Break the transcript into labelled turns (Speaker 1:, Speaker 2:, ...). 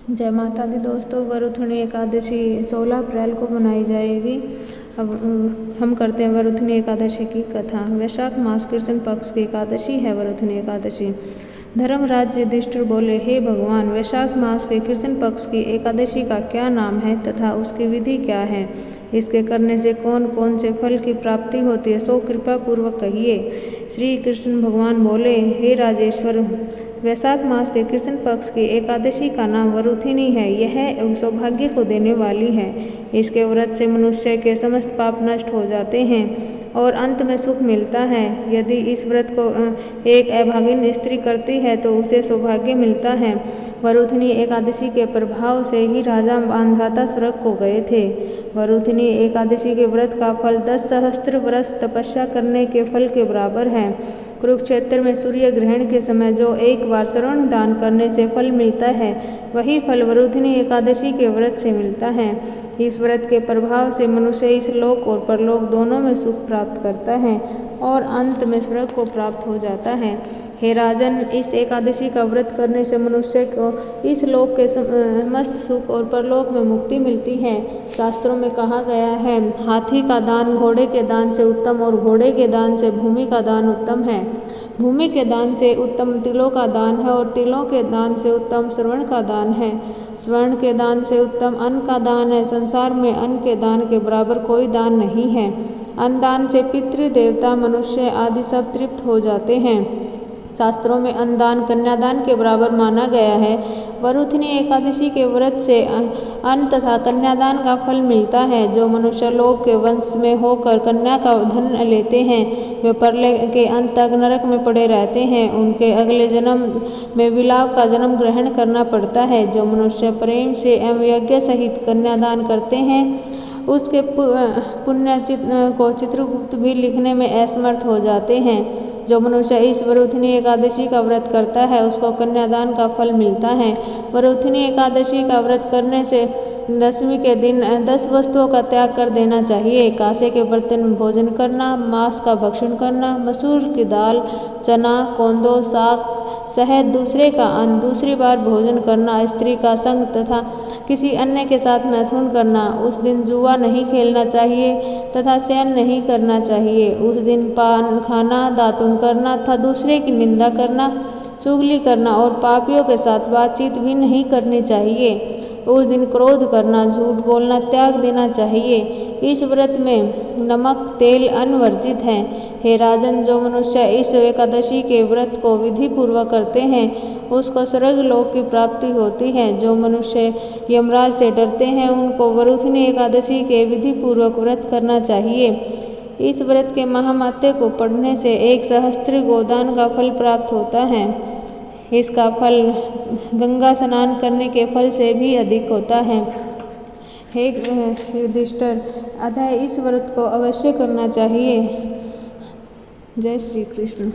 Speaker 1: जय माता दी दोस्तों, वरुथुनी एकादशी 16 अप्रैल को मनाई जाएगी। अब हम करते हैं वरुथुनी एकादशी की कथा। वैशाख मास कृष्ण पक्ष की एकादशी है वरुथुनी एकादशी। धर्मराज युधिष्ठिर बोले, हे भगवान, वैशाख मास के कृष्ण पक्ष की एकादशी का क्या नाम है तथा उसकी विधि क्या है? इसके करने से कौन कौन से फल की प्राप्ति होती है, सो कृपा पूर्वक कहिए। श्री कृष्ण भगवान बोले, हे राजेश्वर, वैशाख मास के कृष्ण पक्ष की एकादशी का नाम वरुथिनी है। यह सौभाग्य को देने वाली है। इसके व्रत से मनुष्य के समस्त पाप नष्ट हो जाते हैं और अंत में सुख मिलता है। यदि इस व्रत को एक अभागिन स्त्री करती है तो उसे सौभाग्य मिलता है। वरुथिनी एकादशी के प्रभाव से ही राजा मांधाता स्वर्ग को गए थे। वरुथिनी एकादशी के व्रत का फल 10 सहस्त्र वर्ष तपस्या करने के फल के बराबर है। कुरुक्षेत्र में सूर्य ग्रहण के समय जो एक बार श्रवण दान करने से फल मिलता है, वही फल वरुथिनी एकादशी के व्रत से मिलता है। इस व्रत के प्रभाव से मनुष्य इस लोक और परलोक दोनों में सुख प्राप्त करता है और अंत में स्वर्ग को प्राप्त हो जाता है। हे राजन, इस एकादशी का व्रत करने से मनुष्य को इस लोक के मस्त सुख और परलोक में मुक्ति मिलती है। शास्त्रों में कहा गया है, हाथी का दान घोड़े के दान से उत्तम और घोड़े के दान से भूमि का दान उत्तम है। भूमि के दान से उत्तम तिलों का दान है और तिलों के दान से उत्तम श्रवण का दान है। स्वर्ण के दान से उत्तम अन्न का दान है। संसार में अन्न के दान के बराबर कोई दान नहीं है। अन्न दान से पितृ देवता मनुष्य आदि सब तृप्त हो जाते हैं। शास्त्रों में अन्नदान कन्यादान के बराबर माना गया है। वरुथिनी एकादशी के व्रत से अन्न तथा कन्यादान का फल मिलता है। जो मनुष्य लोक के वंश में होकर कन्या का धन लेते हैं, वे प्रलय के अंत तक नरक में पड़े रहते हैं। उनके अगले जन्म में विलाप का जन्म ग्रहण करना पड़ता है। जो मनुष्य प्रेम से एवं यज्ञ सहित कन्यादान करते हैं, उसके पुण्य को चित्रगुप्त भी लिखने में असमर्थ हो जाते हैं। जो मनुष्य इस वरुथिनी एकादशी का व्रत करता है, उसको कन्यादान का फल मिलता है। वरुथिनी एकादशी का व्रत करने से दशमी के दिन 10 वस्तुओं का त्याग कर देना चाहिए। कांसे के बर्तन में भोजन करना, मांस का भक्षण करना, मसूर की दाल, चना, कोंदो, साग, शहद, दूसरे का अन्न, दूसरी बार भोजन करना, स्त्री का संग तथा किसी अन्य के साथ मैथुन करना। उस दिन जुआ नहीं खेलना चाहिए तथा शयन नहीं करना चाहिए। उस दिन पान खाना, दातुन करना तथा दूसरे की निंदा करना, चुगली करना और पापियों के साथ बातचीत भी नहीं करनी चाहिए। उस दिन क्रोध करना, झूठ बोलना त्याग देना चाहिए। इस व्रत में नमक, तेल, अन्न वर्जित है। हे राजन, जो मनुष्य इस एकादशी के व्रत को विधि पूर्वक करते हैं, उसको स्वर्ग लोक की प्राप्ति होती है। जो मनुष्य यमराज से डरते हैं, उनको वरुथिनी एकादशी के विधि पूर्वक व्रत करना चाहिए। इस व्रत के महात्म्य को पढ़ने से 1 सहस्त्र गोदान का फल प्राप्त होता है। इसका फल गंगा स्नान करने के फल से भी अधिक होता है। हे युधिष्ठिर, अतः इस व्रत को अवश्य करना चाहिए। जय श्री कृष्ण।